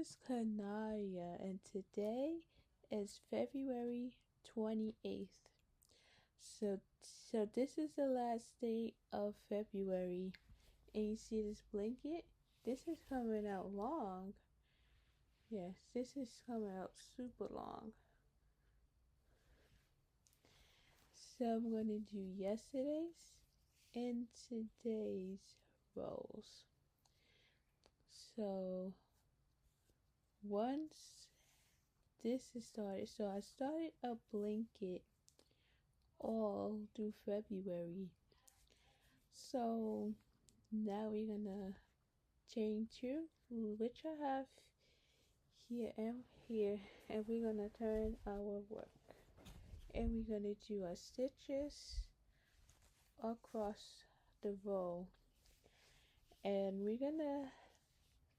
is Kanaya, and today is February 28th. So this is the last day of February, and you see this blanket? This is coming out long. Yes, this is coming out super long. So I'm going to do yesterday's and today's rolls. So once this is started, so I started a blanket all through February. So now we're gonna chain two, which I have here and here, and we're gonna turn our work. And we're gonna do our stitches across the row. And we're gonna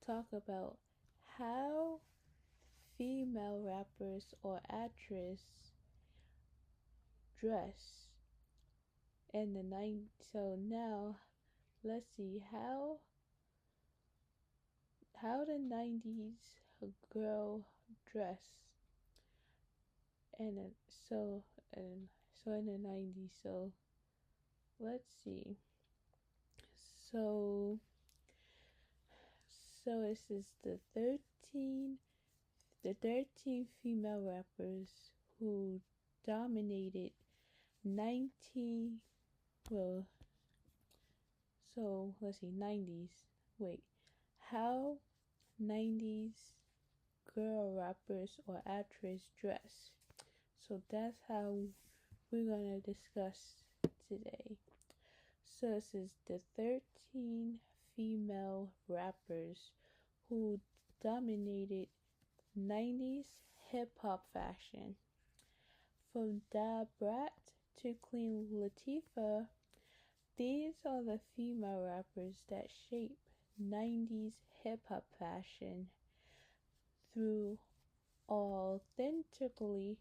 talk about how female rappers or actress dress in the 90s. So now let's see how the 90s girl dress and so in the 90s. So let's see. So this is the 13 female rappers who dominated 19, well, so let's see, 90s. Wait, how 90s girl rappers or actress dress. So that's how we're gonna discuss today. So this is the 13 female rappers who dominated 90s hip hop fashion. From Da Brat to Queen Latifah, these are the female rappers that shape 90s hip hop fashion through authenticity,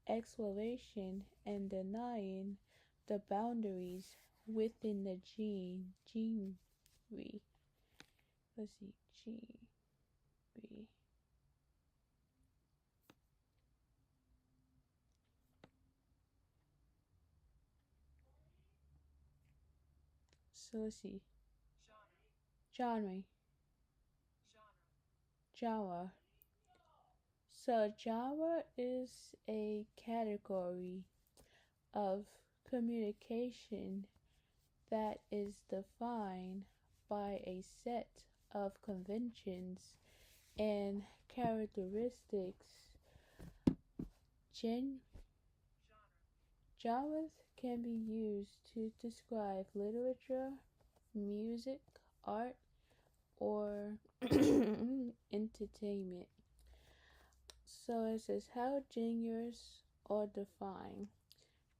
exploration, and denying the boundaries within the genre. Let's see, genre. So let's see. Genre. Genre. So genre is a category of communication that is defined by a set of conventions and characteristics. Genres can be used to describe literature, music, art, or entertainment. So it says how genres are defined.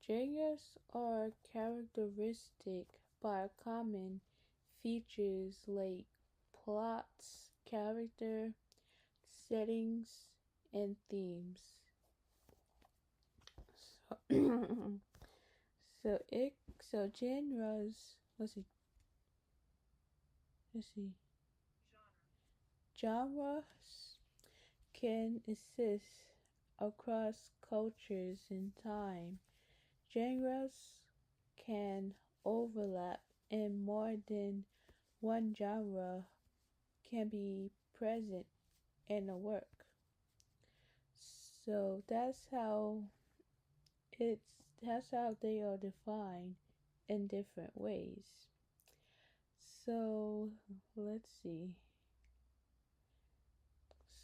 Genres are characteristic by common features like plots, character, settings, and themes. So genres. Let's see. Genres can exist across cultures and time. Genres can overlap, and more than one genre can be present in a work. So that's how they are defined in different ways. So let's see.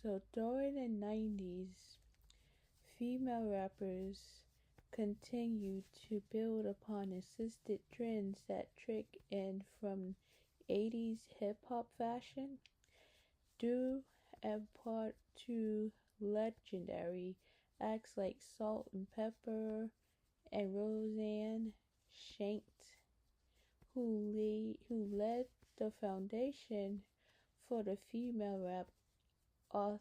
So during the 90s, female rappers continued to build upon assisted trends that trick in from 80s hip hop fashion, due in part to legendary acts like Salt and Pepper and Roseanne Shanks, who led the foundation for the female rap auth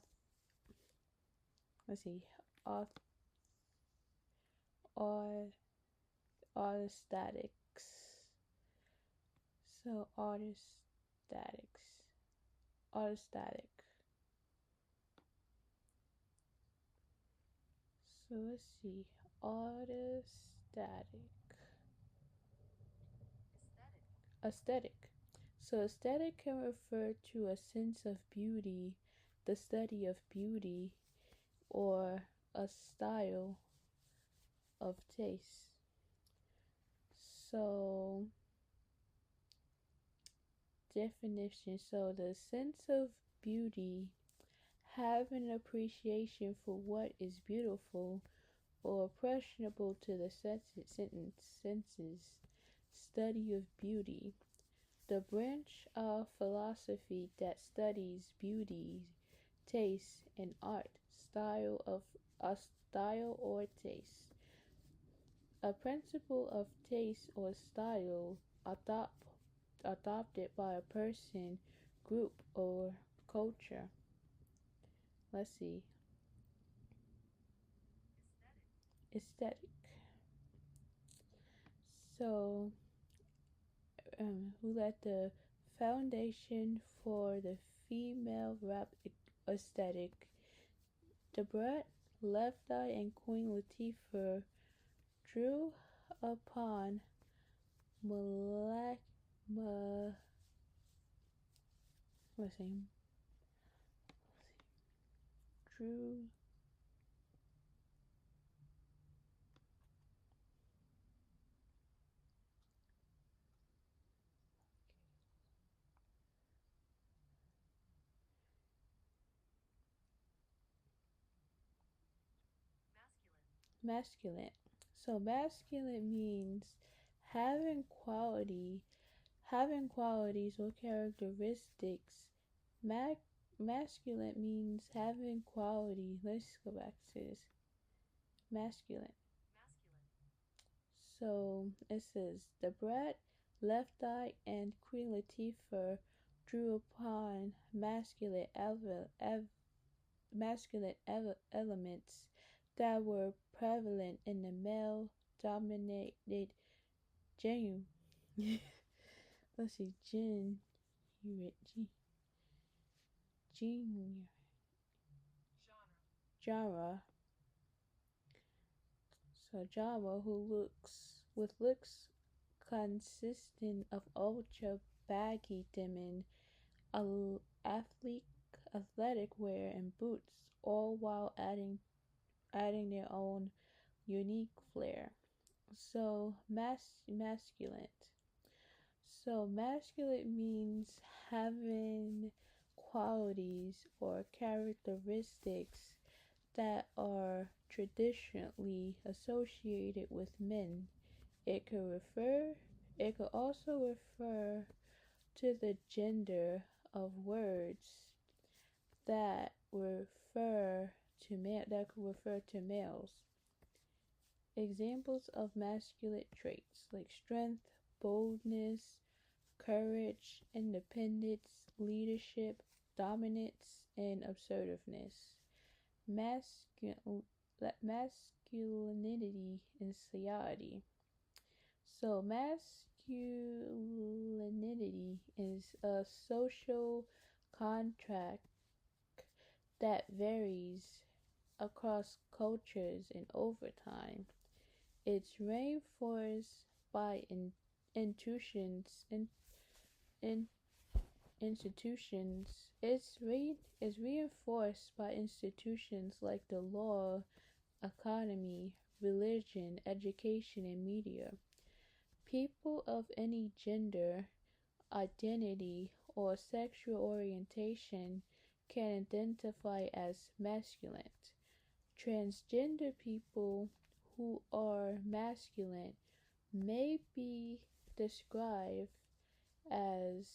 let's see auth artistatics. So artistatics. autostatic. So let's see. Autostatic. Aesthetic. So aesthetic can refer to a sense of beauty, the study of beauty, or a style of taste. So definition. So the sense of beauty, have an appreciation for what is beautiful or impressionable to the senses, study of beauty. The branch of philosophy that studies beauty, taste, and art, style of a style or taste. A principle of taste or style adopted by a person, group, or culture. Let's see. Aesthetic. So, who led the foundation for the female rap aesthetic? Debrett, Left Eye, and Queen Latifah drew upon Malak, Ma, let's see, drew masculine. So masculine means having quality, having qualities or characteristics. Masculine means having quality. Let's go back to this. Masculine. So it says the Brat, Left Eye, and Queen Latifah drew upon elements that were prevalent in the male-dominated genre. Let's see, genre. So genre with looks consistent of ultra baggy denim, athletic wear, and boots, all while adding their own unique flair. So masculine. So masculine means having qualities or characteristics that are traditionally associated with men. It could refer it could also refer to the gender of words that could refer to males. Examples of masculine traits like strength, boldness, courage, independence, leadership, dominance, and assertiveness. Masculinity and society. So, masculinity is a social contract that varies across cultures and over time. It's reinforced by intuitions in, in institutions. Is reinforced by institutions like the law, economy, religion, education, and media. People of any gender, identity, or sexual orientation can identify as masculine. Transgender people who are masculine may be described as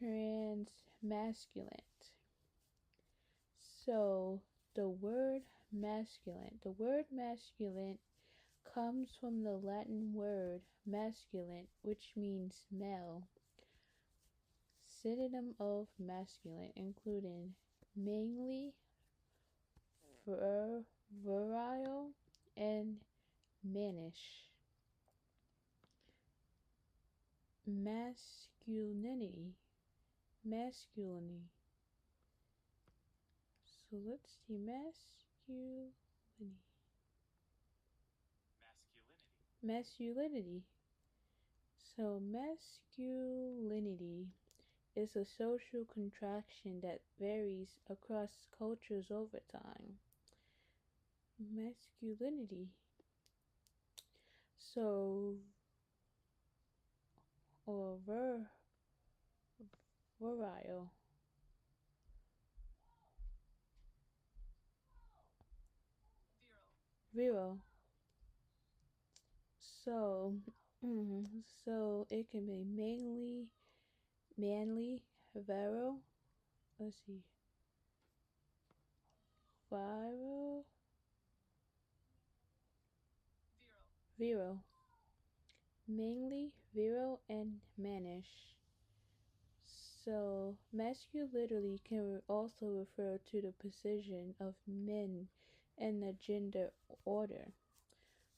transmasculine. So the word masculine comes from the Latin word masculin, which means male. Synonym of masculine including mainly, virile, and mannish. Masculinity. masculinity. So let's see, masculinity. So masculinity is a social contraction that varies across cultures over time. Masculinity. So, or virile. Virile. So, so it can be manly, virile. Let's see, virile, virile, mainly virile and mannish. So, masculinity can also refer to the position of men in the gender order.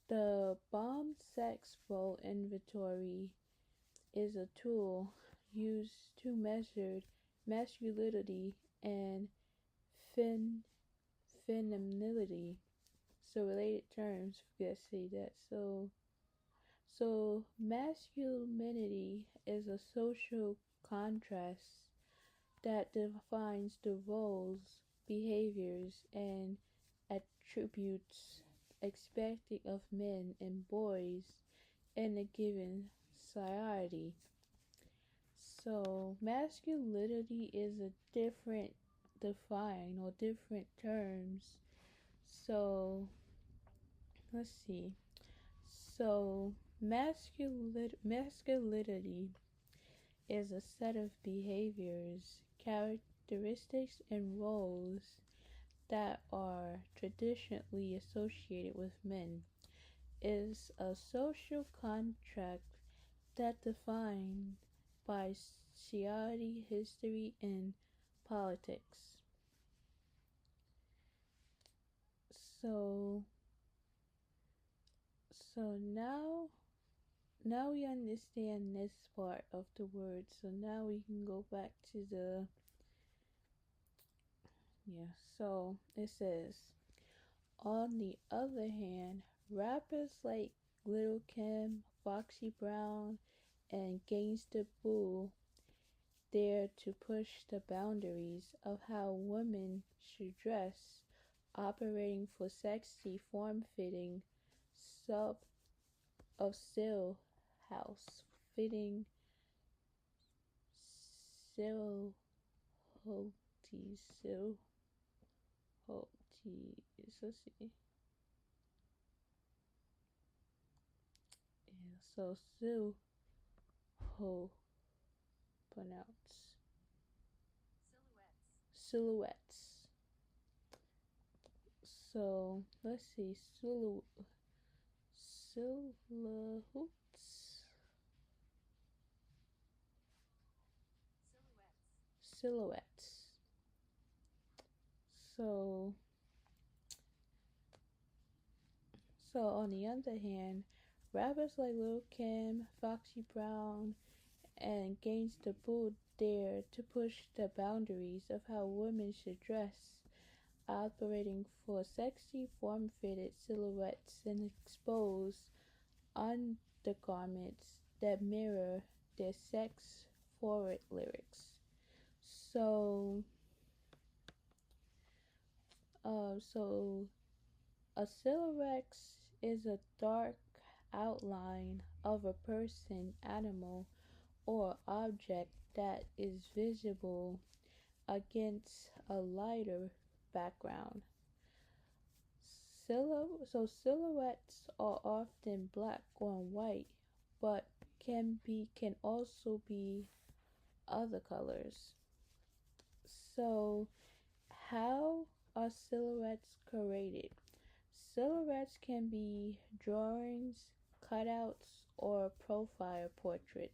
The bomb sex role inventory is a tool used to measure masculinity and femininity. So related terms, let's say that. So masculinity is a social contrast that defines the roles, behaviors, and attributes expected of men and boys in a given society. So masculinity is a different define or different terms. So let's see. So masculinity is a set of behaviors, characteristics, and roles that are traditionally associated with men. Is a social contract that defined by society, history, and politics. So, so now we understand this part of the word. So now we can go back to the yeah. So it says, on the other hand, rappers like Lil Kim, Foxy Brown, and Gangsta Boo dare to push the boundaries of how women should dress, operating for sexy, form-fitting sub of still house fitting still hoti still hoti let's see yeah so still ho pronounce silhouettes. So let's see silhouettes silhouettes. So on the other hand, rappers like Lil Kim, Foxy Brown, and Gangsta Boo dare to push the boundaries of how women should dress, operating for sexy, form-fitted silhouettes and expose undergarments that mirror their sex-forward lyrics. So, so a silhouette is a dark outline of a person, animal, or object that is visible against a lighter background. So silhouettes are often black or white, but can also be other colors. So how are silhouettes created? Silhouettes can be drawings, cutouts, or profile portraits.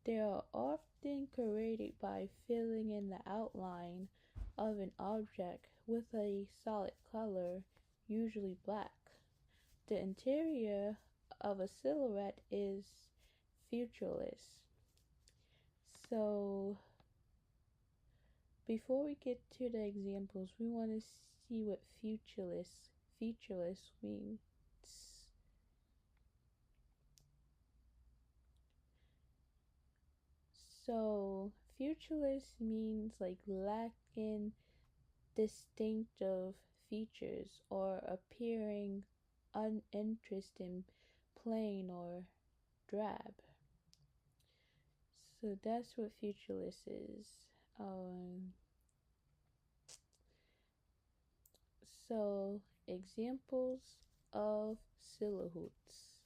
They are often created by filling in the outline of an object with a solid color, usually black. The interior of a silhouette is featureless. So Before we get to the examples, we want to see what featureless means. So, featureless means like lacking distinctive features or appearing uninteresting, plain, or drab. So that's what featureless is. Um, so examples of silhouettes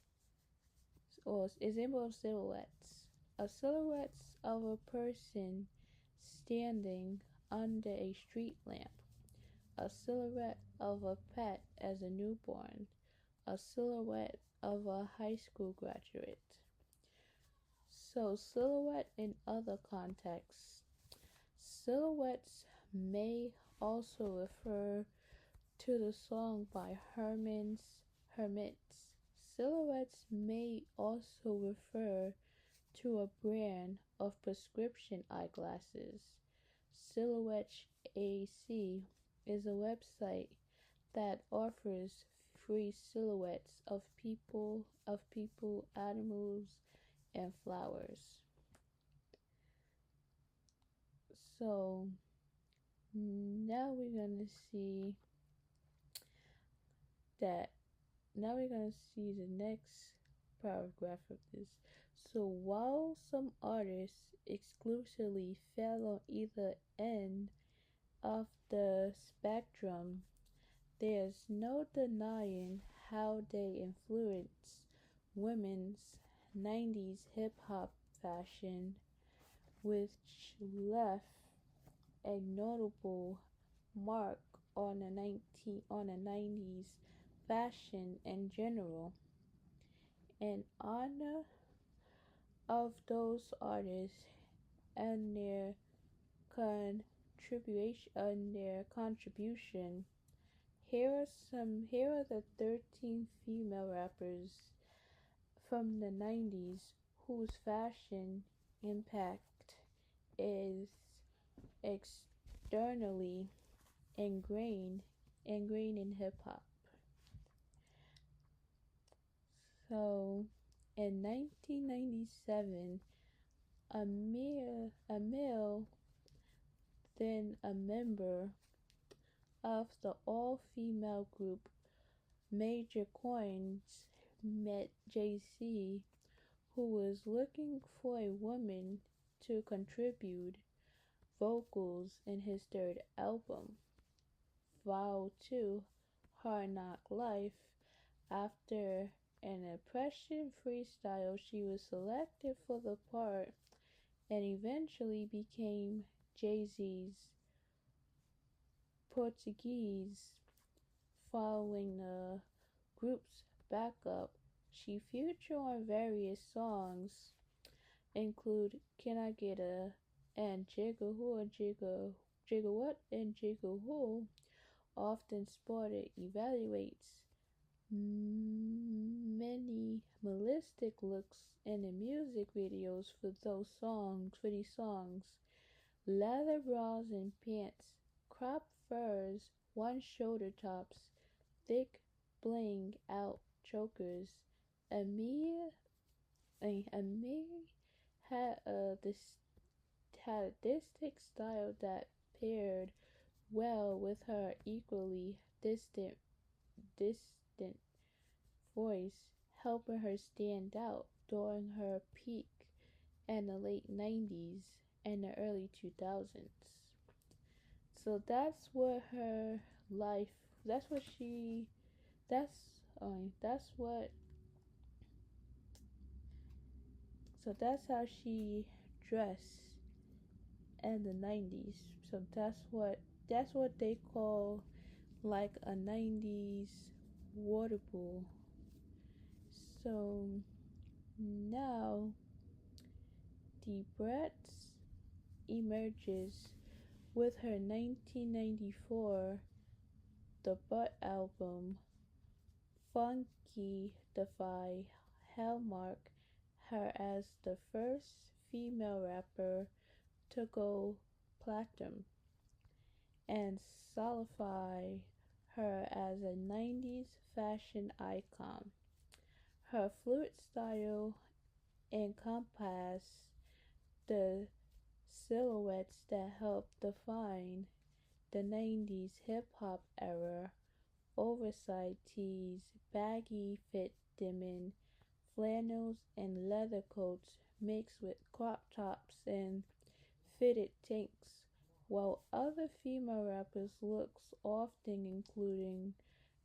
or example of silhouettes. A silhouette of a person standing under a street lamp. A silhouette of a pet as a newborn. A silhouette of a high school graduate. So, silhouette in other contexts. Silhouettes may also refer to the song by Hermits. Silhouettes may also refer to a brand of prescription eyeglasses. Silhouette AC is a website that offers free silhouettes of people, animals, and flowers. So now we're gonna see that now we're gonna see the next paragraph of this. So while some artists exclusively fell on either end of the spectrum, there's no denying how they influenced women's 90s hip hop fashion, which left a notable mark on the 90s fashion in general. In honor of those artists and their contribution, here are the 13 female rappers from the 90s whose fashion impact is externally ingrained in hip hop. So, in 1997, Amil, then a member of the all-female group Major Coins, met Jay-Z, who was looking for a woman to contribute vocals in his third album, Vow 2, Hard Knock Life. After an impression freestyle, she was selected for the part and eventually became Jay-Z's Portuguese. Following the group's backup, she featured on various songs, include Can I Get a and Jigga Who, Jigga What and Jigga Who, often spotted evaluates minimalistic looks in the music videos for these songs. Leather bras and pants, cropped furs, one shoulder tops, thick bling out chokers. Amir had a distinct style that paired well with her equally distant voice, helping her stand out during her peak in the late 90s and the early 2000s. So that's what her life, that's what she, that's what, so that's how she dressed in the 90s. So that's what they call like a 90s water pool. So now Debretz emerges with her 1994 debut album Funky Defy Hallmark her as the first female rapper to go platinum. and solidify her as a 90s fashion icon. Her fluid style encompasses the silhouettes that helped define the 90s hip hop era: oversized tees, baggy fit denim, flannels, and leather coats mixed with crop tops and fitted tanks, while other female rappers' looks often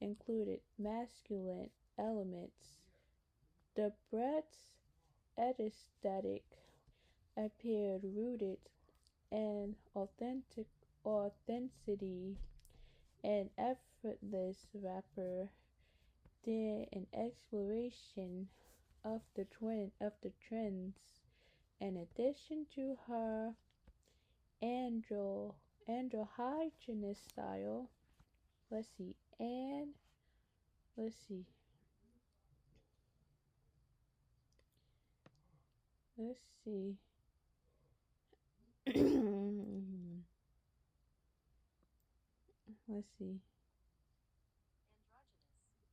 included masculine elements. The Bratz aesthetic appeared rooted in authenticity and effortless rapper than an exploration of the trends. In addition to her androgynous style, let's see, and let's see, let's see, let's see,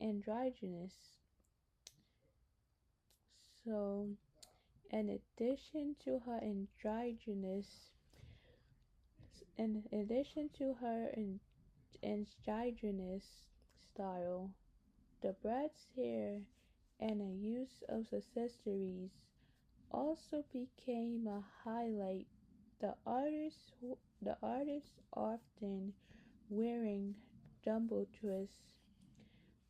androgynous. So, in addition to her androgynous style, the Bratz hair and the use of accessories also became a highlight. The artist often wearing jumbo twists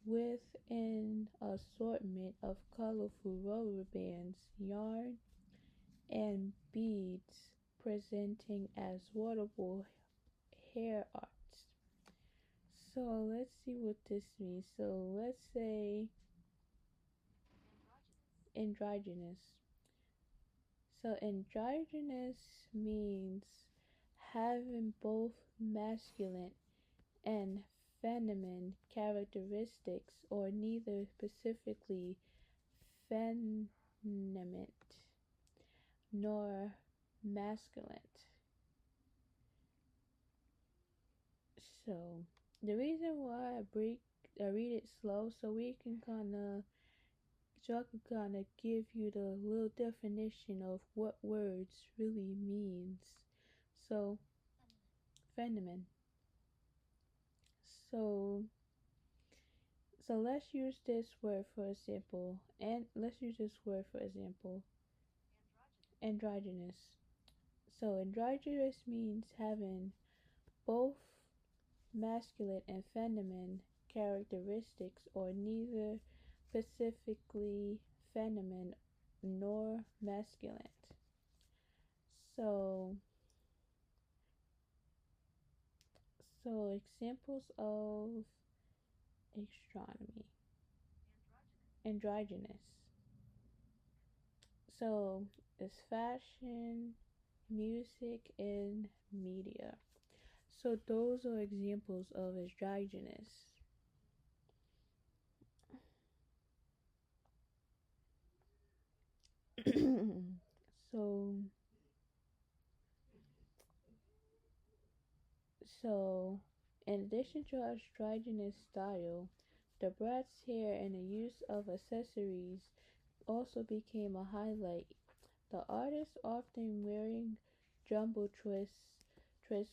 with an assortment of colorful rubber bands, yarn, and beads, presenting as waterfall hair arts. So let's see what this means. So let's say androgynous. So androgynous means having both masculine and feminine characteristics, or neither, specifically feminine nor masculine. So the reason why I read it slow so we can I can kind of give you the little definition of what words really means. So feminine. So let's use this word for example, and let's use this word for example, androgynous. So androgynous means having both masculine and feminine characteristics, or neither, specifically feminine nor masculine. So examples of astronomy. Androgynous. So it's fashion, music, and media. So those are examples of androgynous. so in addition to her androgynous style, the Bratz hair and the use of accessories also became a highlight. The artist often wearing jumbo twists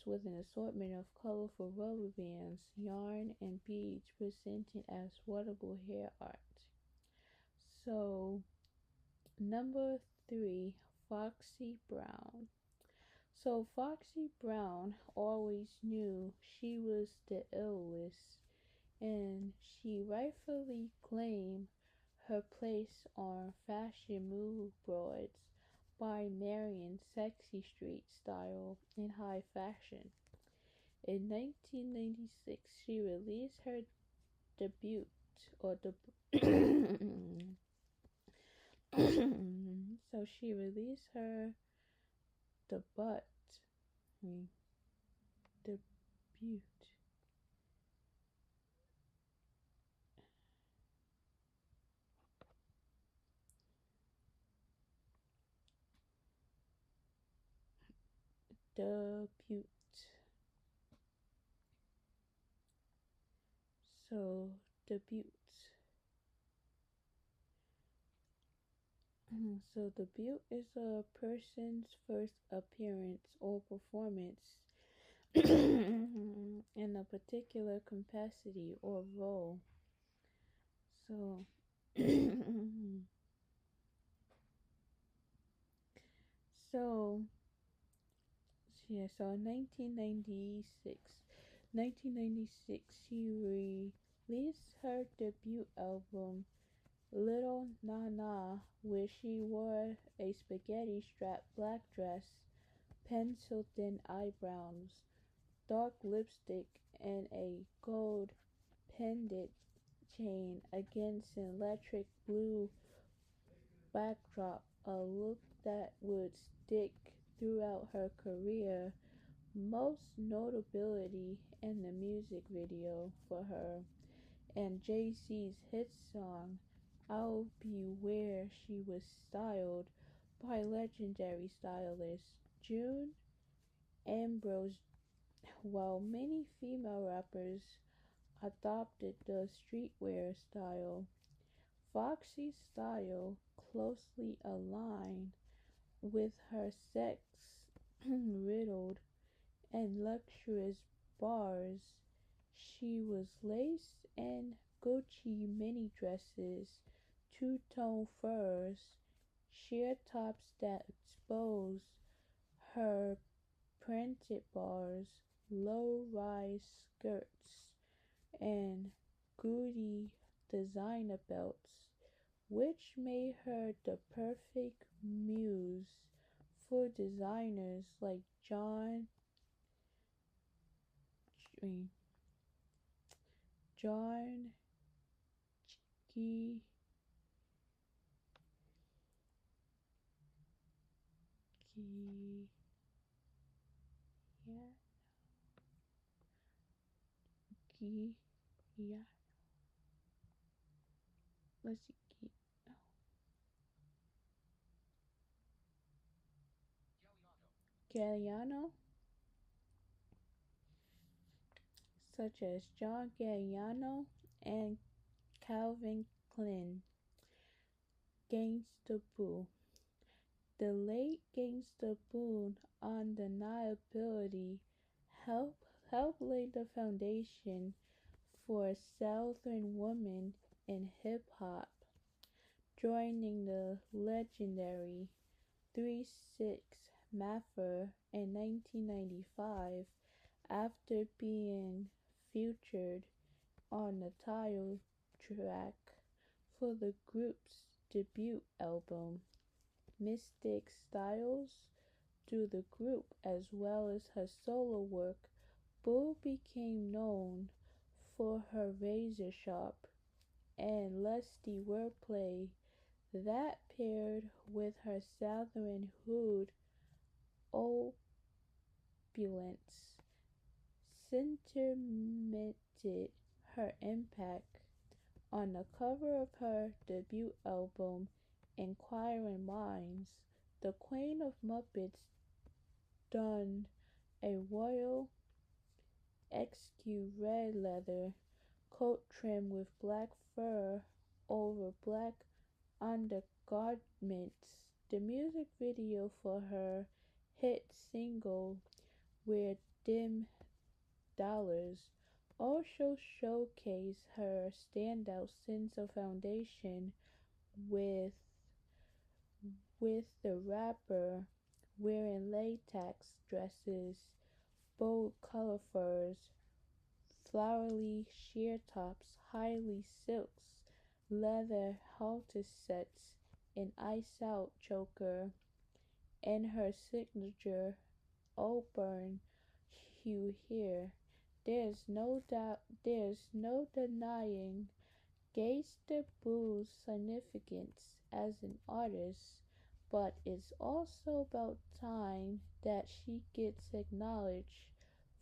with an assortment of colorful rubber bands, yarn, and beads, presented as waterfall hair art. So, number 3, Foxy Brown. So Foxy Brown always knew she was the illest, and she rightfully claimed her place on fashion mood boards by marrying sexy street style and high fashion. In 1996, she released her debut, or so she released her debut, debut, debut So, debut. So, debut is a person's first appearance or performance in a particular capacity or role. So, so so in 1996, she released her debut album, Little Nana, where she wore a spaghetti strap black dress, pencil thin eyebrows, dark lipstick, and a gold pendant chain against an electric blue backdrop, a look that would stick throughout her career, most notability in the music video for her and Jay-Z's hit song I'll Be Where she was styled by legendary stylist June Ambrose. While many female rappers adopted the streetwear style, Foxy's style closely aligned with her sex riddled and luxurious bars. She was laced in Gucci mini dresses, two-tone furs, sheer tops that exposed her printed bars, low-rise skirts, and gaudy designer belts, which made her the perfect muse for designers like I mean, John G. G. Yeah, G. Yeah. Let's see. G. Galliano, such as John Galliano and Calvin Klein. Gangsta Boo. The late Gangsta Boo undeniability helped lay the foundation for Southern women in hip hop, joining the legendary 3-6 Mafia in 1995 after being featured on the title track for the group's debut album. Mystic Styles through the group as well as her solo work, Boo became known for her razor sharp and lusty wordplay that paired with her southern hood opulence cemented her impact. On the cover of her debut album, Inquiring Minds, the Queen of Muppets donned a royal exquisite red leather coat trimmed with black fur over black undergarments. The music video for her hit single We're Dim Dollars also showcased her standout sense of foundation with the rapper wearing latex dresses, bold color furs, flowery sheer tops, highly silks, leather halter sets, an ice out choker, and her signature auburn hue hair. There's no denying Gangsta Boo's significance as an artist, but it's also about time that she gets acknowledged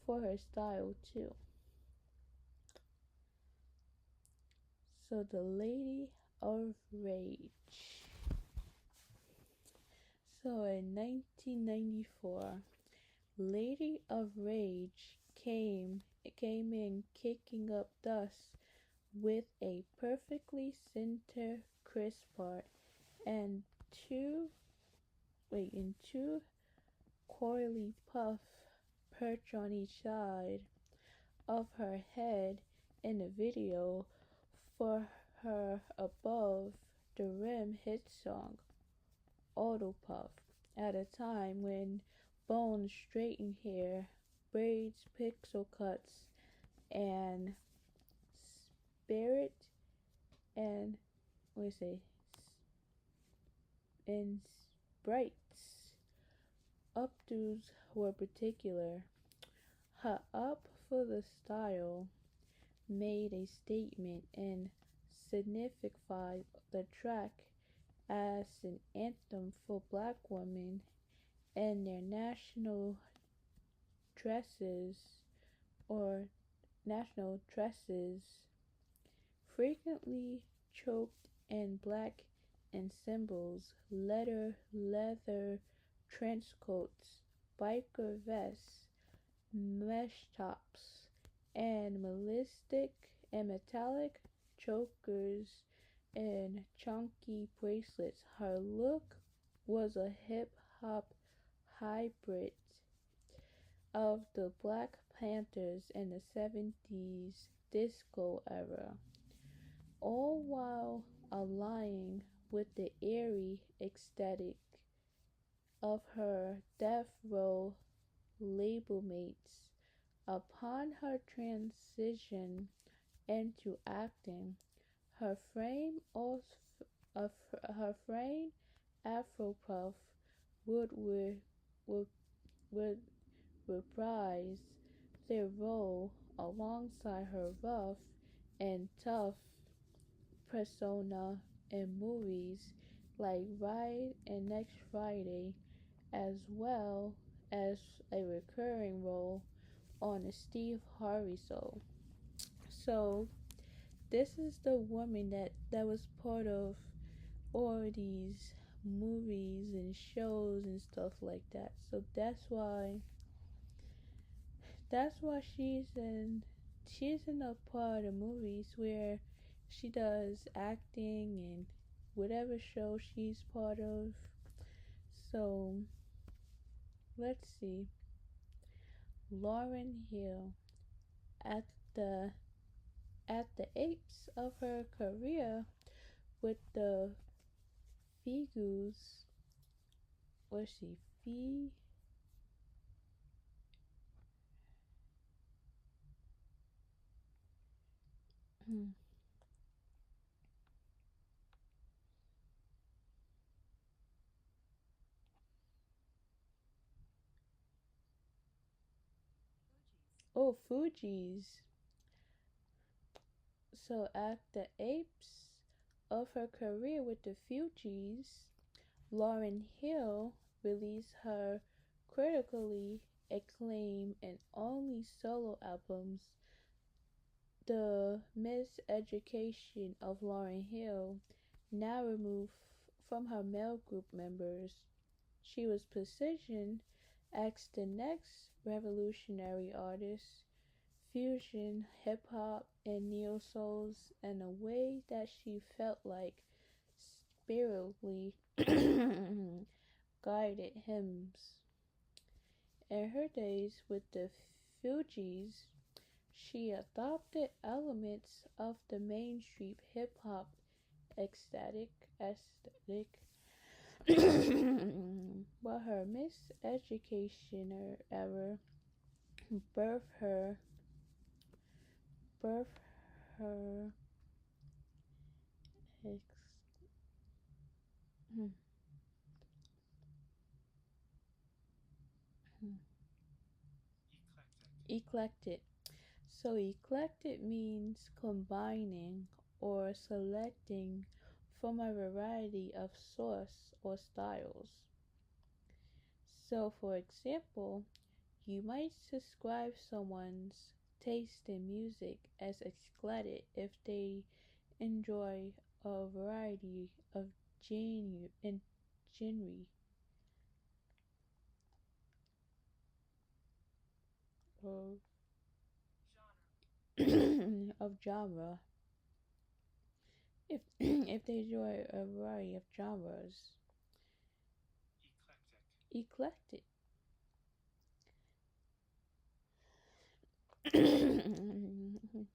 for her style too. So, the Lady of Rage. So, in 1994, Lady of Rage came in kicking up dust with a perfectly center crisp part and two coily puff perch on each side of her head in the video for her above the rim hit song Auto Puff at a time when Bones straightened hair, braids, pixel cuts, and spirit and what do you say and sprites updos were particular. Her up for the style made a statement and signified the track as an anthem for black women and their dresses or national dresses, frequently choked and black and symbols, leather trench coats, biker vests, mesh tops, and metallic chokers and chunky bracelets. Her look was a hip hop hybrid of the Black Panthers and the 70s disco era, all while aligning with the airy aesthetic of her Death Row label mates. Upon her transition into acting, her frame of her frame Afropuff would would would reprise their role alongside her rough and tough persona in movies like Ride and Next Friday, as well as a recurring role on the Steve Harvey show. So this is the woman that was part of all these movies and shows and stuff like that. So that's why she's in a part of movies where she does acting and whatever show she's part of. So let's see. Lauryn Hill at the at the apex of her career with the Figos, was she Fee? Oh, Fuji's. So at the apex of her career with the Fugees, Lauryn Hill released her critically acclaimed and only solo albums, The Miseducation of Lauryn Hill, now removed from her male group members. She was positioned as the next revolutionary artist, fusion, hip hop, and neo souls in a way that she felt like spiritually guided hymns. In her days with the Fugees, she adopted elements of the mainstream hip hop aesthetic, but her miseducation era birthed her birthed her ex- eclectic. So eclectic means combining or selecting from a variety of source or styles. So for example, you might describe someone's taste in music as eclectic if they enjoy a variety of genre of of genre. If if they enjoy a variety of genres, eclectic.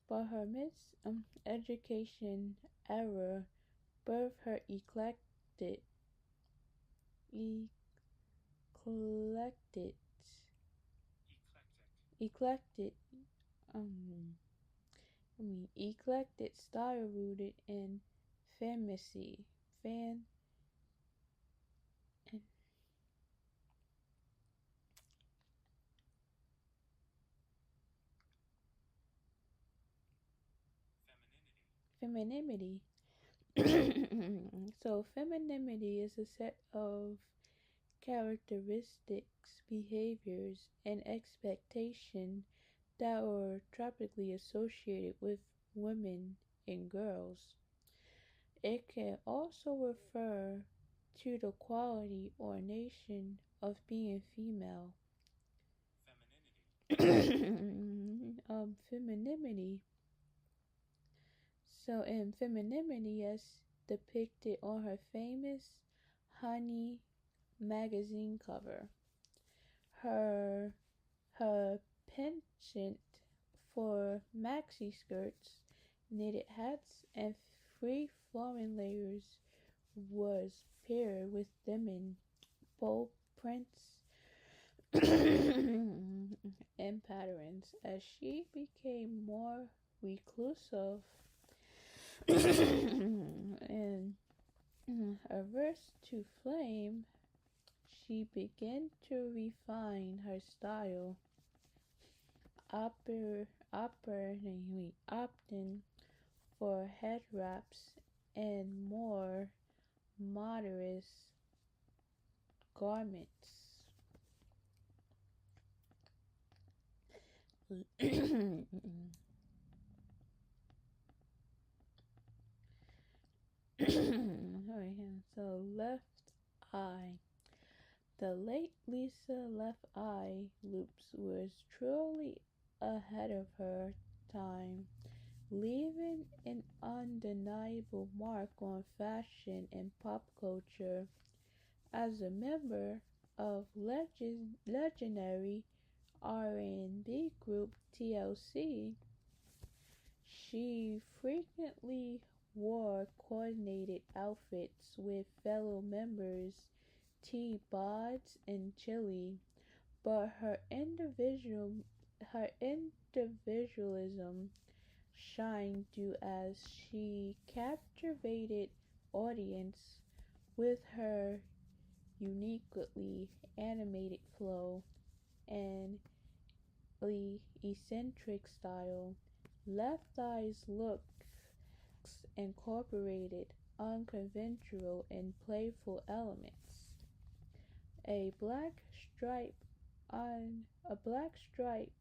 But her education era birthed her eclectic, eclectic, um, eclectic style rooted in fantasy, fan, and femininity. So, femininity is a set of characteristics, behaviors, and expectation that were tropically associated with women and girls. It can also refer to the quality or nation of being female. Femininity. So, in femininity, as depicted on her famous Honey magazine cover, her her penchant for maxi skirts, knitted hats, and free flowing layers was paired with them bold prints and patterns. As she became more reclusive and averse to flame, she began to refine her style, opting for head wraps and more modest garments. So, Left Eye. The late Lisa Left Eye Loops was truly ahead of her time, leaving an undeniable mark on fashion and pop culture. As a member of legendary R&B group TLC, she frequently wore coordinated outfits with fellow members T. Bods and Chili, but her individualism shined through as she captivated audience with her uniquely animated flow and eccentric style. Left Eye's looks incorporated unconventional and playful elements. A black stripe a black stripe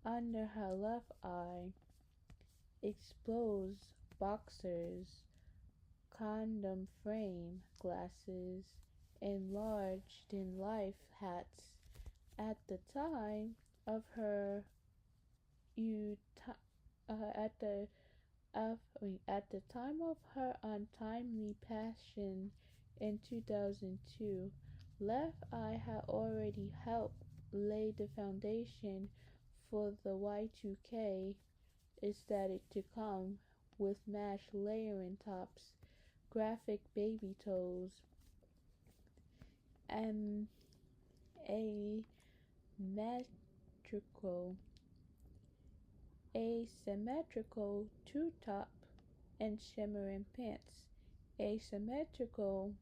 under her left eye, exposed boxers, condom frame glasses, and large-than-life hats. At the time of her at the at the time of her untimely passing in 2002, Left Eye had already helped lay the foundation for the Y2K aesthetic to come, with mesh layering tops, graphic baby toes, and a metrical asymmetrical two-top and shimmering pants. Asymmetrical.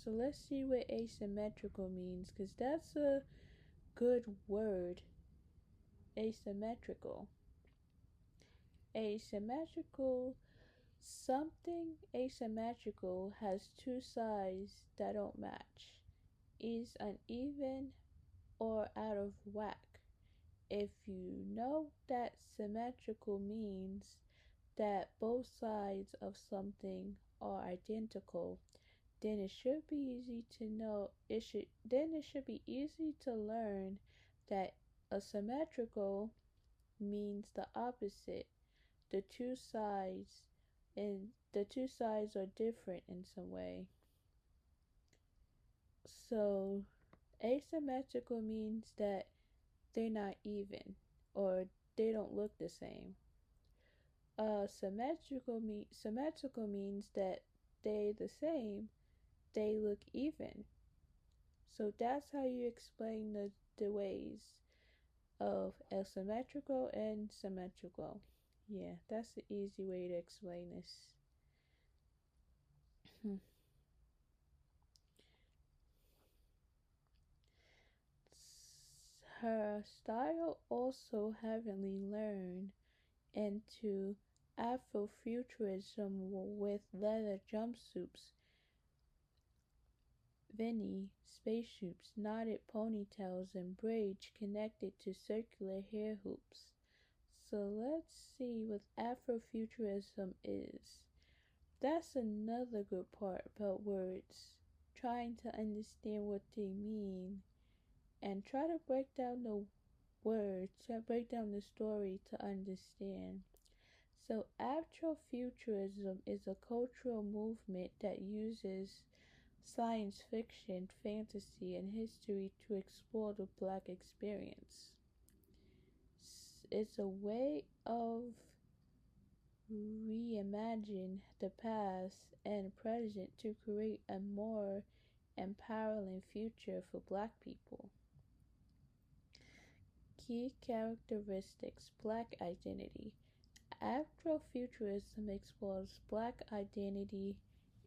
So let's see what asymmetrical means, because that's a good word. Asymmetrical. Asymmetrical. Something asymmetrical has two sides that don't match, is uneven or out of whack. If you know that symmetrical means that both sides of something are identical, then it should be easy to know it should be easy to learn that asymmetrical means the opposite. The two sides and the two sides are different in some way. So asymmetrical means that they're not even or they don't look the same. Symmetrical means that they the same, they look even. So that's how you explain the ways of asymmetrical and symmetrical. Yeah, that's the easy way to explain this. Her style also heavily leaned into Afrofuturism with leather jumpsuits, Vinny spacesuits, knotted ponytails, and braids connected to circular hair hoops. So let's see what Afrofuturism is. That's another good part about words. Trying to understand what they mean and try to break down the words, try to break down the story to understand. So, Afrofuturism is a cultural movement that uses science fiction, fantasy, and history to explore the Black experience. It's a way of reimagine the past and present to create a more empowering future for Black people. Key characteristics: Black identity. Afrofuturism explores Black identity,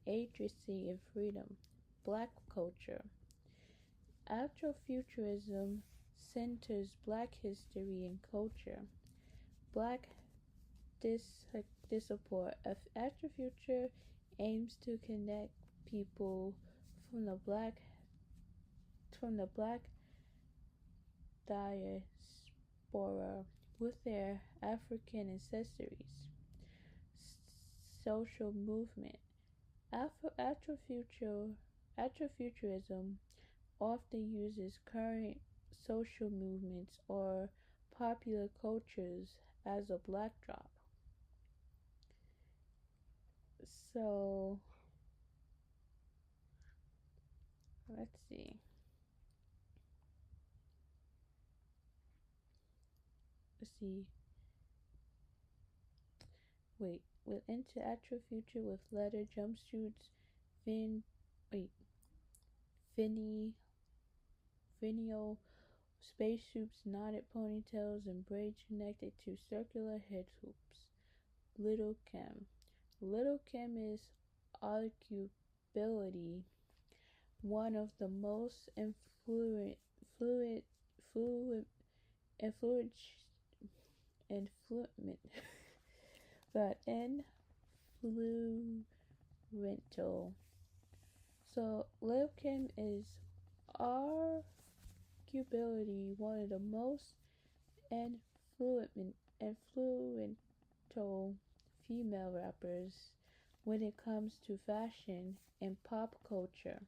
agency, and freedom. Black culture. Afrofuturism centers Black history and culture. Black support. Afrofuture aims to connect people from the Black diaspora with their African ancestries. Social movement. Afrofuturism often uses current social movements or popular cultures as a backdrop. So, let's see. Let's see. Wait, with into Afrofuture with leather jumpsuits, Vin, wait, Vinny, Vinio spacesuits, knotted ponytails, and braids connected to circular head hoops. Little Kim. Little Kim is arguably one of the most fluid, fluid, influent, influent, but influential. So Lil Kim is arguably one of the most influential female rappers when it comes to fashion and pop culture.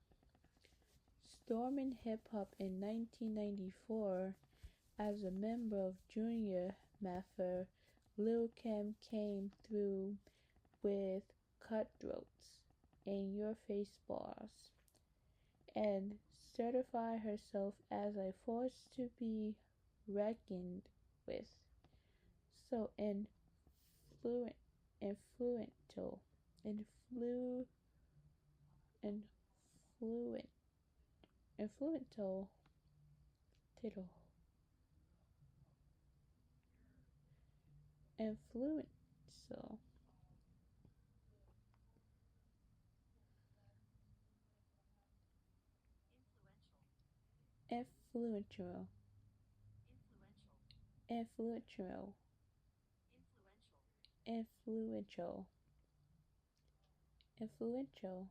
Storming hip hop in 1994 as a member of Junior Mafia, Lil Kim came through with Cutthroats and Your Face bars and certified herself as a force to be reckoned with. So influential, influ, influent, influential title, influential, influential, influential, influential, influential.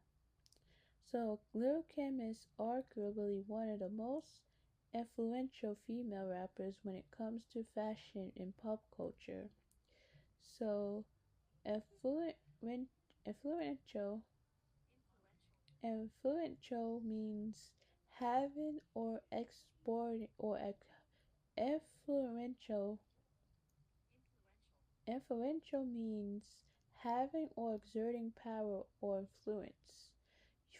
So Lil Kim is arguably one of the most influential female rappers when it comes to fashion and pop culture. So influent, influential, influential means having or exporting or influential. Influential means having or exerting power or influence.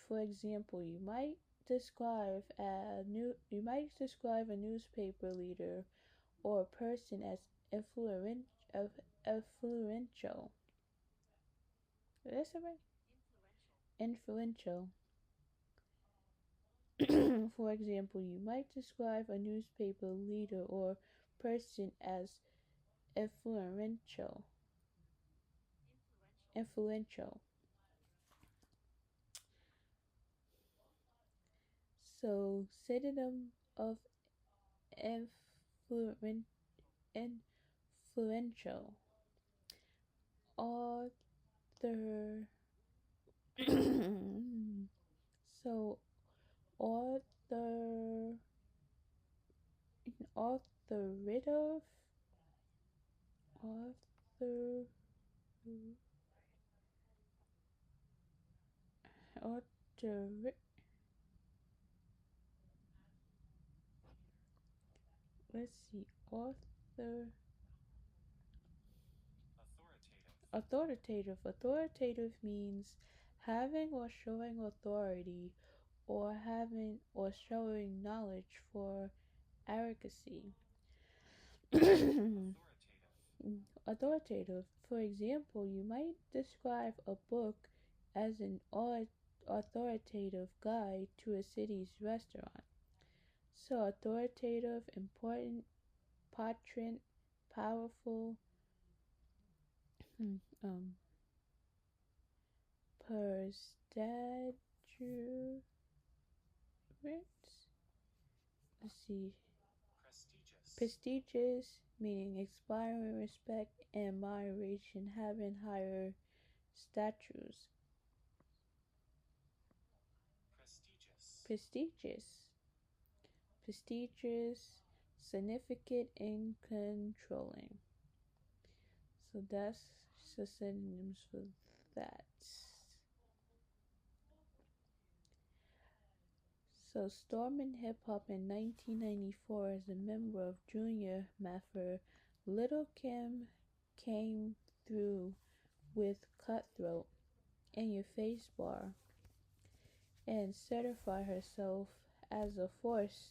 For example, you might describe a newspaper leader or a person as influential. That's right. Influential. For example, you might describe a newspaper leader or person as influential. Influential. So, synonym of influen- influential. Author. So, author. Authoritative. Author. Author. Let's see. Author. Authoritative. Authoritative means having or showing authority or having or showing knowledge for accuracy. Authoritative. For example, you might describe a book as an authoritative guide to a city's restaurant. So, authoritative, important, patrient, powerful, um, perstaturate. Let's see. Prestigious, meaning inspiring respect and admiration, having higher status. Prestigious. Prestigious, significant, and controlling. So that's the synonyms for that. So, storming hip hop in 1994 as a member of Junior Mafia, Little Kim came through with Cutthroat, In Your Face bar and certified herself as a force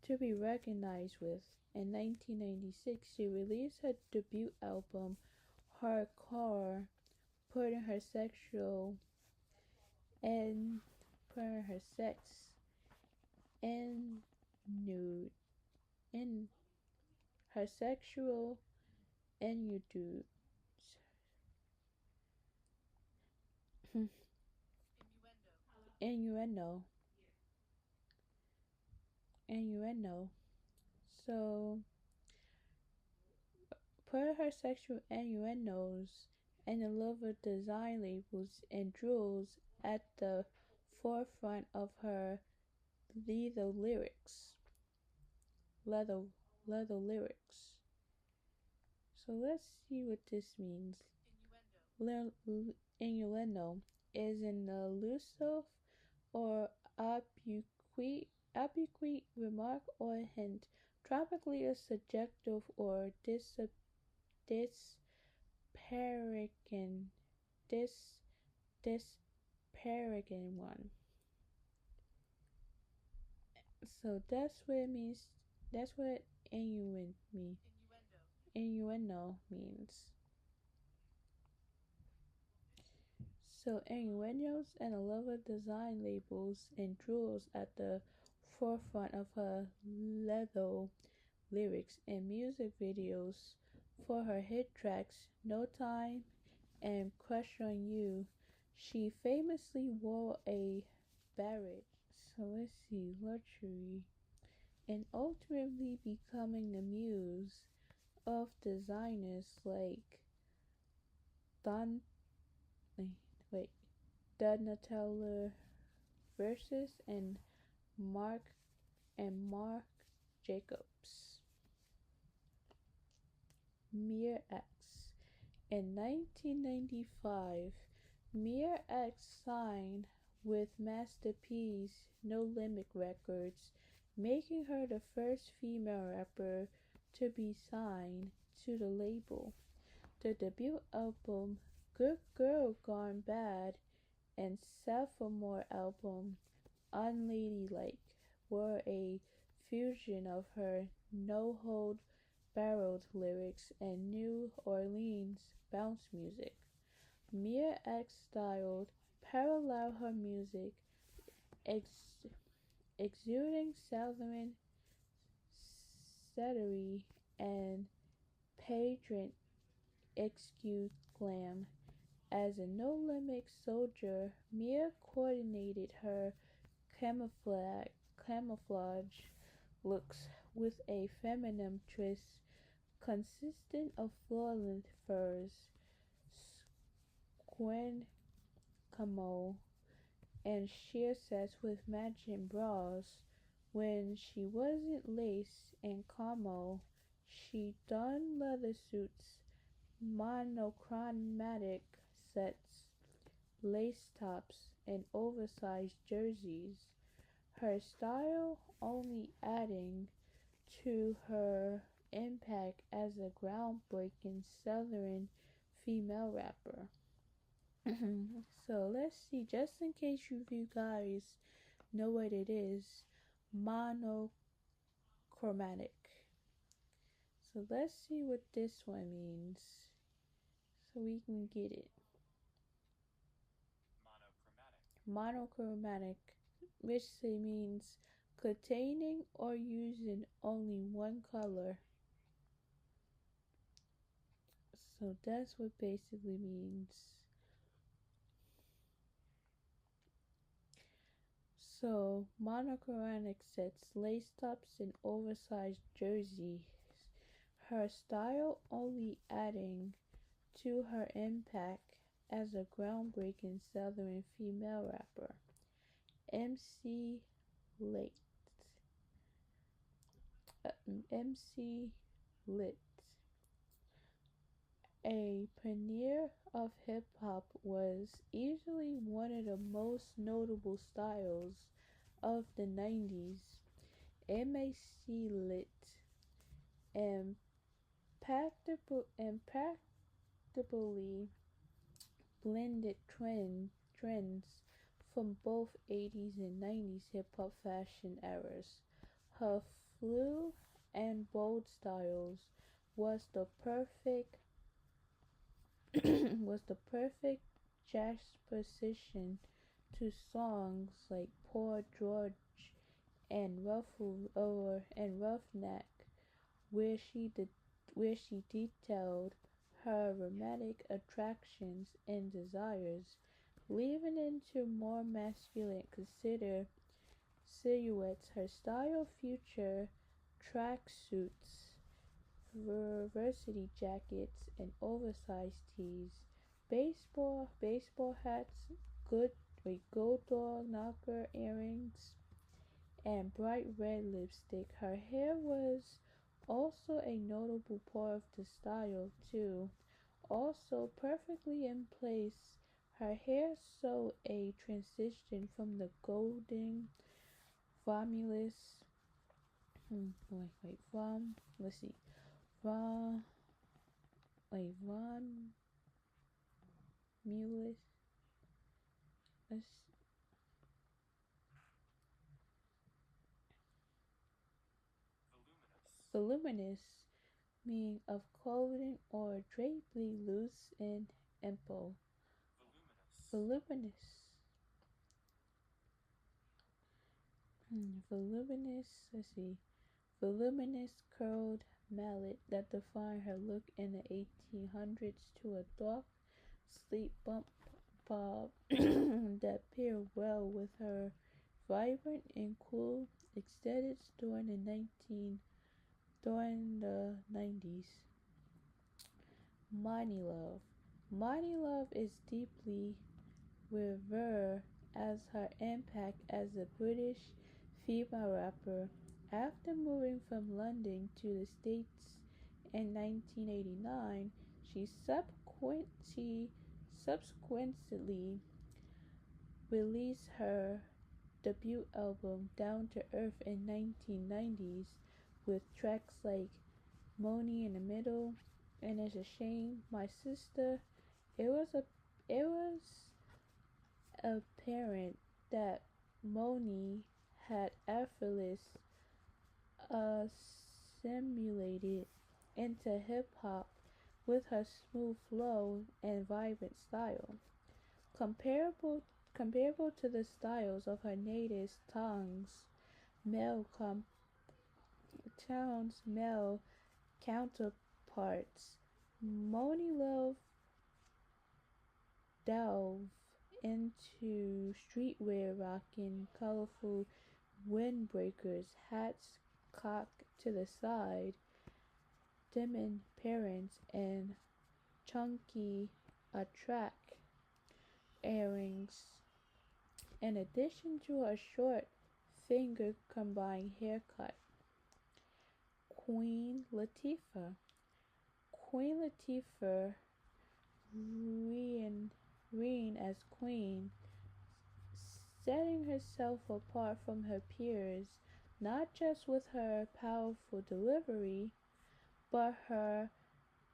to be recognized with. In 1996, she released her debut album, Hardcore, putting her sexual and putting her sex and nude in her sexual innuendo innuendo innuendo. So put her sexual innuendos and the love of design labels and jewels at the forefront of her leather lyrics. Leather leather lyrics. So let's see what this means. Innuendo is an elusive or obfuscate remark or hint, typically a subjective or disparaging dis disparaging one. So that's what it means. That's what innuendo means. So innuendos and a lover design labels and jewels at the forefront of her leather lyrics and music videos for her hit tracks No Time and Crush on You. She famously wore a beret. So let's see, luxury, and ultimately becoming the muse of designers like Don wait Donatella Versus Marc Marc Jacobs. Mir X. In 1995, Mir X signed with Master P's No Limit Records, making her the first female rapper to be signed to the label. The debut album, Good Girl Gone Bad and sophomore album Unladylike were a fusion of her no-hold-barreled lyrics and New Orleans bounce music. Mia X styled parallel her music, ex- exuding Southern satirity and pageant exude glam. As a no-limit soldier, Mia coordinated her camouflage looks with a feminine twist consistent of floor-length furs, squin camo, and sheer sets with matching bras. When she wasn't lace and camo, she donned leather suits, monochromatic sets, lace tops, and oversized jerseys, her style only adding to her impact as a groundbreaking Southern female rapper. So let's see, just in case you guys know what it is, monochromatic. So let's see what this one means so we can get it. Monochromatic, which means containing or using only one color. So that's what basically means. So monochromatic sets, lace tops, and oversized jerseys. Her style only adding to her impact as a groundbreaking Southern female rapper. MC Lyte. MC Lyte. A pioneer of hip hop, was easily one of the most notable styles of the 90s. MC Lyte impracticably blended trends from both 80s and 90s hip hop fashion eras. Her flu and bold styles was the perfect was the perfect juxtaposition to songs like Poor George and Roughneck, where she detailed her romantic attractions and desires, leaving into more masculine consider silhouettes. Her style featured tracksuits, varsity jackets, and oversized tees, baseball hats, gold dog knocker earrings, and bright red lipstick. Her hair was also a notable part of the style too. Also perfectly in place, her hair saw a transition from the golden volumous let's see, vom, volumulous, voluminous, meaning of clothing or drapery loose and ample. Voluminous. Voluminous, let's see. Voluminous curled mallet that defined her look in the 1800s to a dark, sleek bump bob that paired well with her vibrant and cool aesthetics during the 90s. Money Love. Money Love is deeply revered as her impact as a British female rapper. After moving from London to the States in 1989, she subsequently released her debut album Down to Earth in 1990s with tracks like Money in the Middle and It's a Shame My Sister it was a it was apparent that Moni had effortless assimilated into hip hop with her smooth flow and vibrant style, comparable comparable to the styles of her native male com- male counterparts. Moni Love delve into streetwear, rocking colorful windbreakers, hats cocked to the side, diamond parents, and chunky attract earrings. In addition to her short finger combined haircut, Queen Latifah. Queen Latifah reign as queen, setting herself apart from her peers not just with her powerful delivery, but her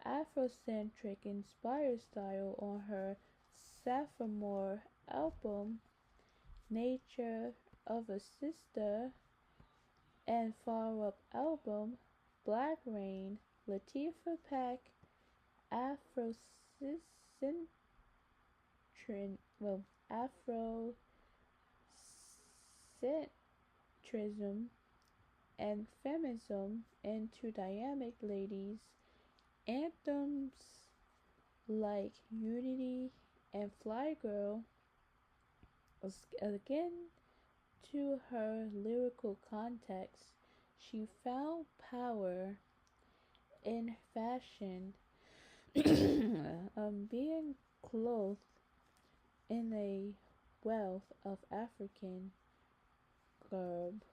Afrocentric inspired style on her sophomore album, Nature of a Sister, and follow up album, Black Rain. Latifah packed Afrocentrism, well, Afrocentrism and feminism into dynamic ladies anthems like Unity and Fly Girl. Again, to her lyrical context, she found power in fashion, being clothed in a wealth of African garb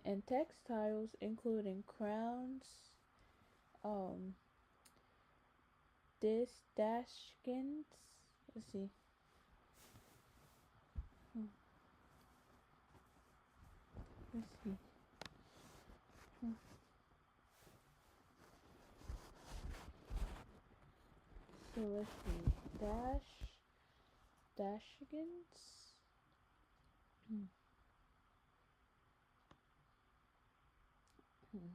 and textiles, including crowns, um, dashkins. Let's see. Hmm, Let's see. Hmm, So let's see. Dashkins. Hmm, hmm,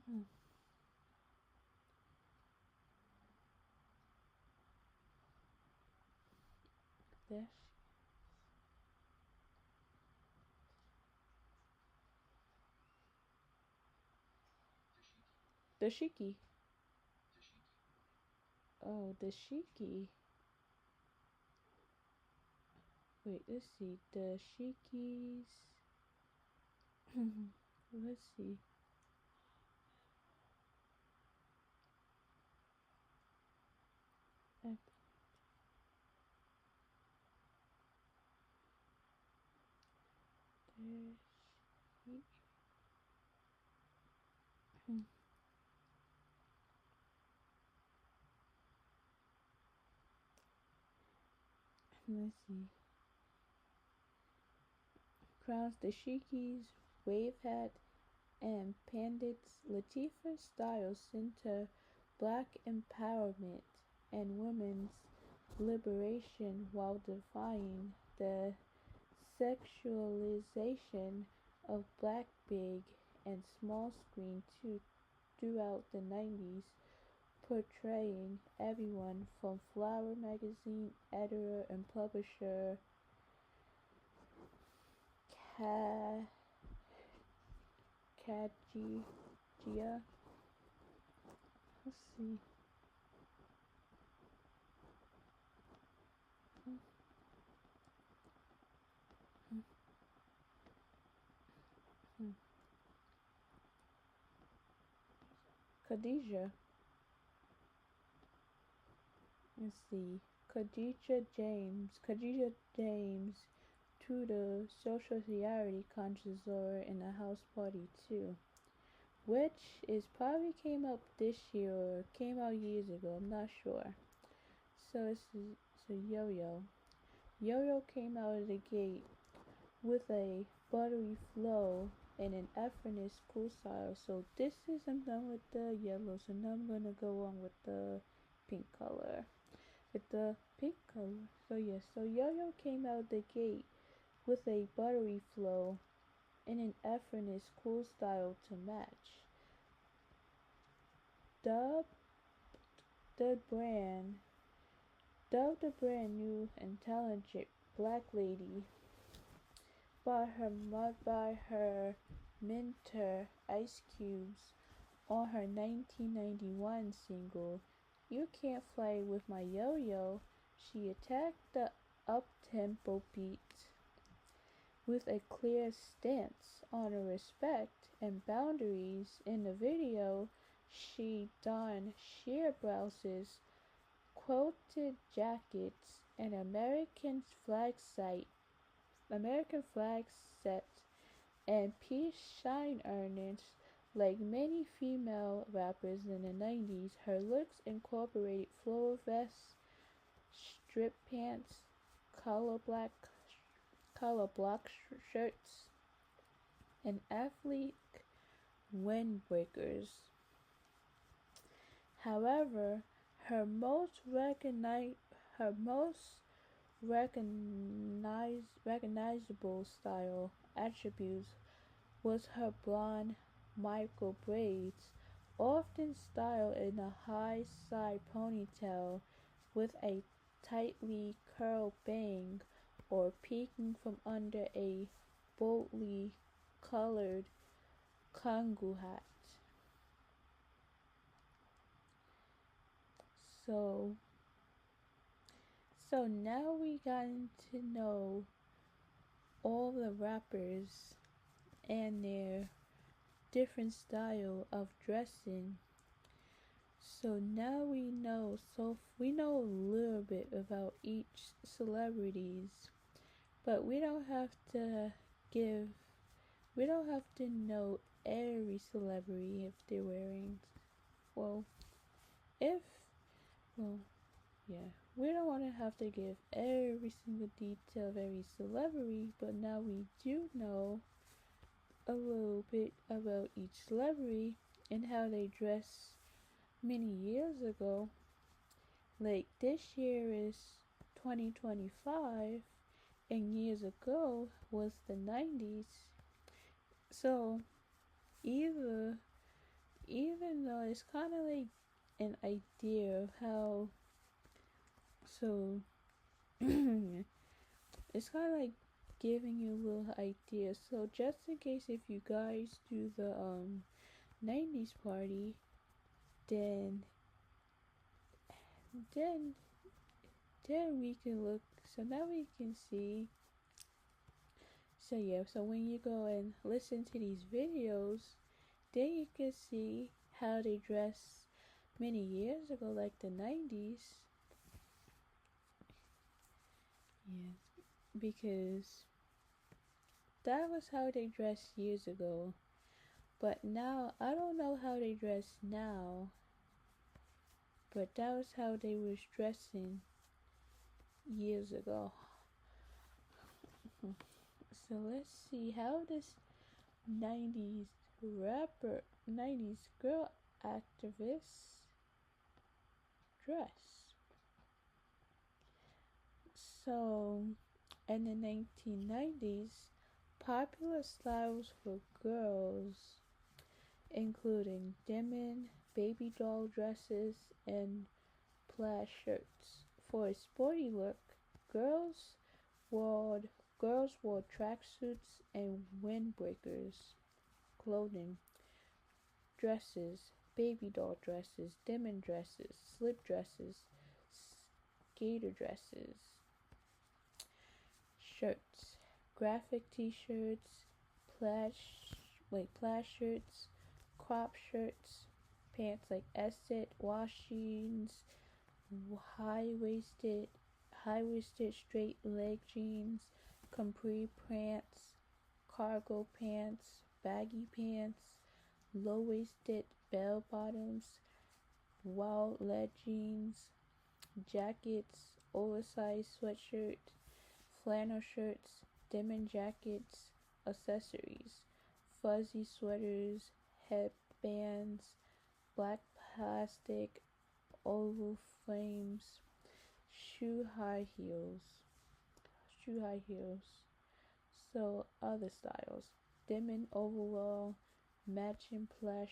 hmm. Dash. Dashiki. Oh, dashiki. Wait, let's see. Dashikis. Let's see. Uh, dashi- Let's see. Crowns, dashikis, wave hat, and pandits. Latifah style center black empowerment and women's liberation while defying the sexualization of black big and small screen throughout the 90s, portraying everyone from Flower magazine editor and publisher Ka- Kajia. Let's see. Khadijah. Let's see. Khadijah James to the social reality conscious Zora in the house party too. Which is probably came up this year or came out years ago, I'm not sure. So Yo Yo. Yo Yo came out of the gate with a buttery flow in an effortless, cool style. So this is, I'm done with the yellow, so now I'm gonna go on with the pink color. So yes, so Yo-Yo came out the gate with a buttery flow and an effortless, cool style to match. Dubbed the brand, dubbed the brand new intelligent black lady by her mentor Ice Cubes on her 1991 single "You Can't Fly With My Yo-Yo." She attacked the up-tempo beat with a clear stance on respect and boundaries. In the video, she donned sheer blouses, quilted jackets, and American flag sets, and peace shine earnings. Like many female rappers in the 90s, her looks incorporated floral vests, strip pants, color black color block shirts, and athletic windbreakers. However, her most recognizable style attributes was her blonde micro braids, often styled in a high side ponytail with a tightly curled bang or peeking from under a boldly colored Kangol hat. So, so now we gotten to know all the rappers and their different style of dressing. So now we know a little bit about each celebrities, but give we don't have to know every celebrity if they're wearing, well, if well, yeah, we don't want to have to give every single detail of every celebrity, but now we do know a little bit about each celebrity and how they dress many years ago. Like this year is 2025 and years ago was the 90s. So either even though it's kind of like an idea of how, so it's kind of like giving you a little idea. So just in case if you guys do the 90s party, then then then we can look, so now we can see. So yeah, so when you go and listen to these videos, then you can see how they dress many years ago, like the 90s. Yeah, because that was how they dressed years ago. But now, I don't know how they dress now, but that was how they was dressing years ago. So let's see how this 90s 90s girl activist dress. So, in the 1990s, popular styles for girls including denim, baby doll dresses, and plaid shirts. For a sporty look, girls wore girls wore tracksuits and windbreakers clothing, dresses, baby doll dresses, denim dresses, slip dresses, skater dresses, shirts, graphic t-shirts, plaid shirts, crop shirts, pants like Esset, washings, high-waisted straight leg jeans, capri pants, cargo pants, baggy pants, low-waisted bell bottoms, wild leg jeans, jackets, oversized sweatshirt, flannel shirts, denim jackets, accessories, fuzzy sweaters, headbands, black plastic, oval frames, shoe high heels, shoe high heels. So other styles: denim overall, matching plaid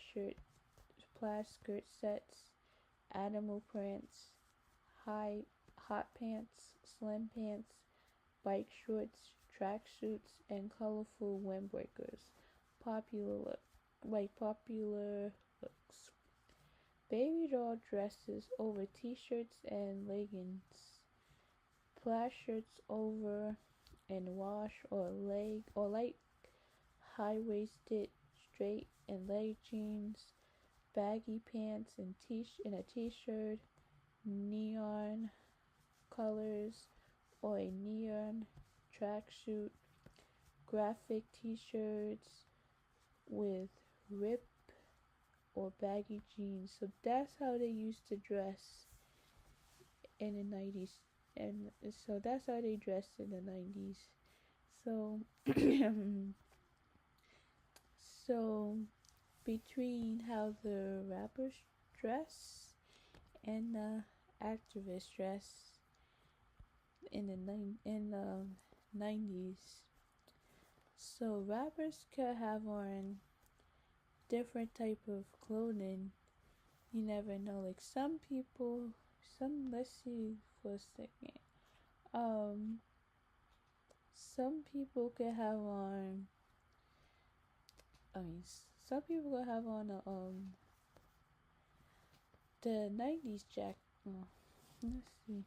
skirt sets, animal prints, high hot pants, slim pants, bike shorts, track suits, and colorful windbreakers. Popular look, popular looks. Baby doll dresses over t-shirts and leggings. Plaid shirts over and wash or light high-waisted straight and leg jeans, baggy pants and a t-shirt, neon colors or a neon tracksuit, graphic t-shirts with ripped or baggy jeans. So that's how they used to dress in the 90s. And so that's how they dressed in the 90s. So so between how the rappers dress and the activists dress in the 90s. So rappers could have on different type of clothing. You never know. Like some people, let's see for a second. Some people could have on. I mean, some people could have on the 90s jacket. Oh, let's see.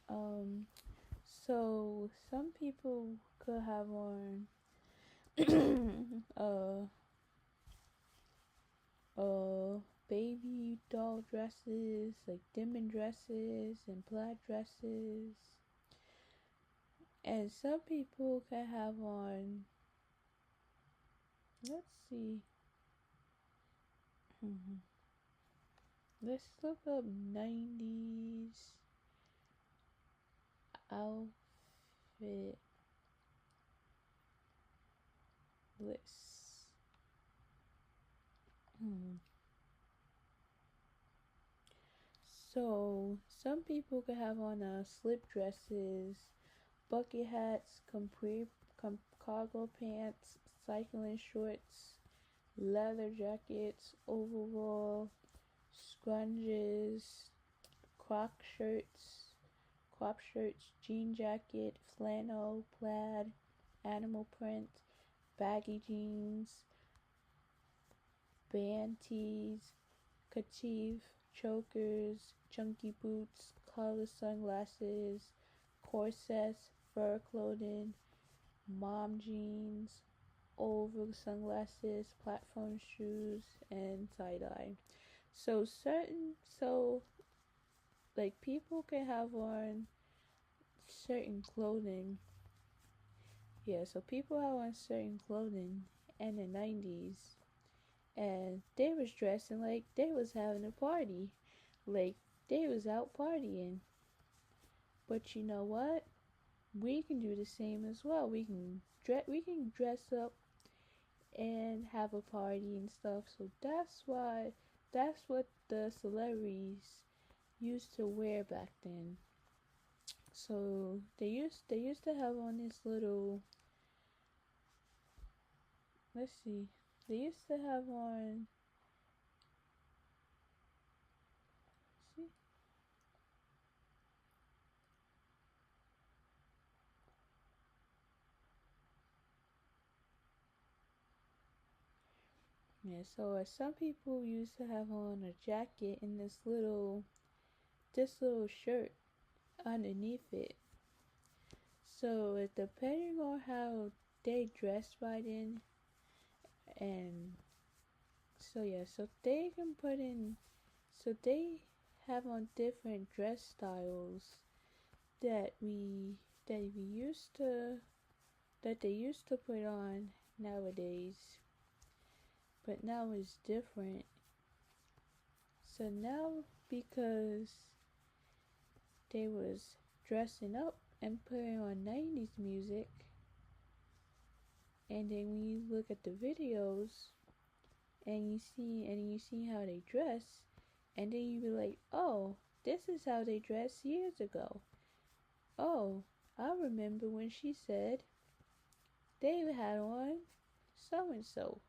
Um, so some people could have on uh baby doll dresses, like denim dresses and plaid dresses. And some people can have on, let's see, let's look up 90s outfit lists. So some people could have on slip dresses, bucket hats, cargo pants, cycling shorts, leather jackets, overall, scrunches, croc shirts, jean jacket, flannel, plaid, animal print, baggy jeans, band tees, catif, chokers, chunky boots, collar sunglasses, corsets, fur clothing, mom jeans, oval sunglasses, platform shoes, and tie-dye. So like people can have on certain clothing. Yeah, so people have on certain clothing in the 90s, and they was dressing like they was having a party. Like they was out partying. But you know what? We can do the same as well. We can dress up and have a party and stuff. So that's what the celebrities used to wear back then. So they used to have on this little, let's see. They used to have on, see. Yeah, so some people used to have on a jacket and this little shirt underneath it. So it depending on how they dressed by then, and so yeah, so they can put in, so they have on different dress styles that we that we used to that they used to put on nowadays, but now it's different. So now, because they was dressing up and putting on 90s music, and then when you look at the videos and you see how they dress, and then you be like, oh, this is how they dressed years ago. Oh, I remember when she said they had on so and so.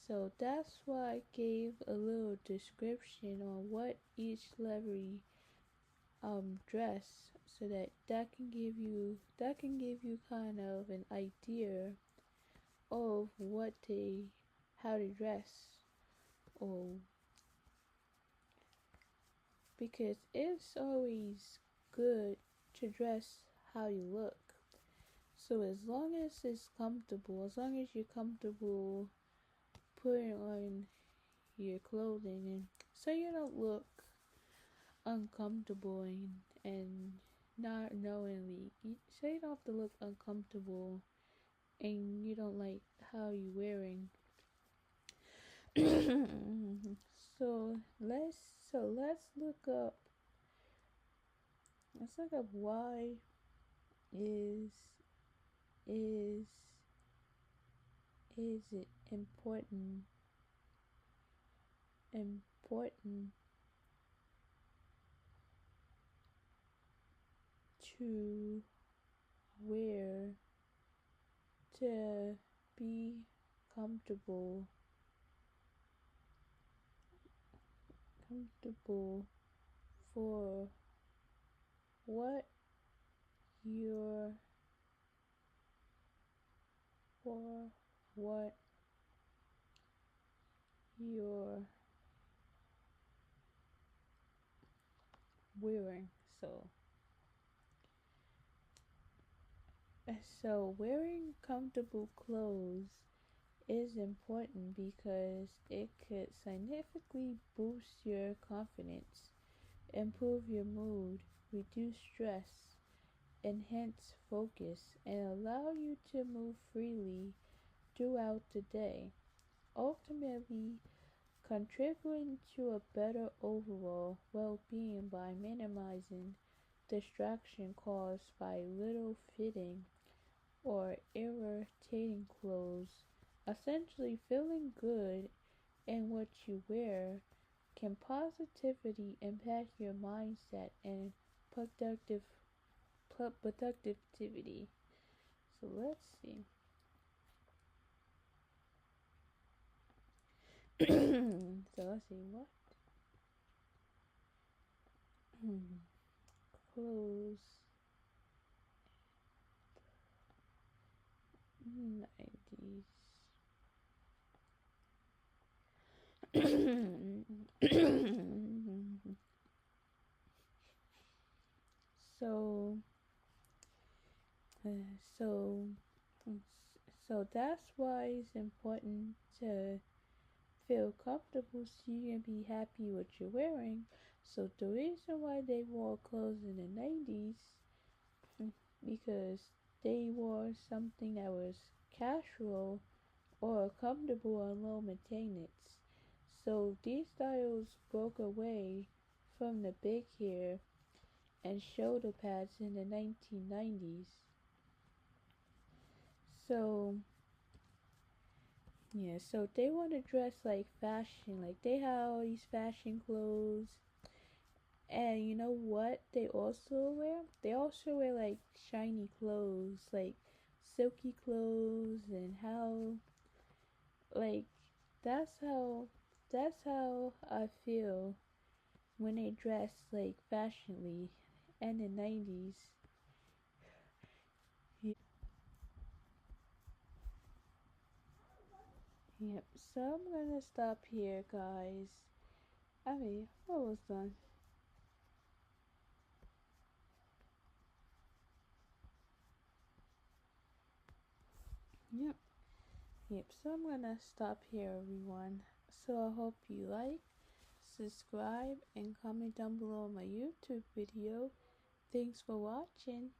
So that's why I gave a little description on what each celebrity dress, so that can give you kind of an idea of how they dress, or because it's always good to dress how you look. So as long as it's comfortable, as long as you're comfortable putting on your clothing, and so you don't look uncomfortable and not knowingly, so you don't have to look uncomfortable and you don't like how you're wearing. So let's look up why is is is it important to wear to be comfortable for what you're for what you're wearing. So wearing comfortable clothes is important because it could significantly boost your confidence, improve your mood, reduce stress, enhance focus, and allow you to move freely throughout the day, ultimately contributing to a better overall well-being by minimizing distraction caused by little fitting or irritating clothes. Essentially, feeling good in what you wear can positively impact your mindset and productivity. So let's see. So let's see what clothes 90s. so so so that's why it's important to feel comfortable so you can be happy what you're wearing. So the reason why they wore clothes in the 90s, because they wore something that was casual or comfortable and low maintenance. So these styles broke away from the big hair and shoulder pads in the 1990s. So yeah, so they want to dress like fashion, like they have all these fashion clothes. And you know what they also wear? They also wear like shiny clothes, like silky clothes, and how like that's how that's how I feel when they dress like fashionably in the 90s. Yep. So I'm gonna stop here, guys. I mean, almost done. Yep. Yep. So I'm gonna stop here, everyone. So I hope you like, subscribe, and comment down below my YouTube video. Thanks for watching.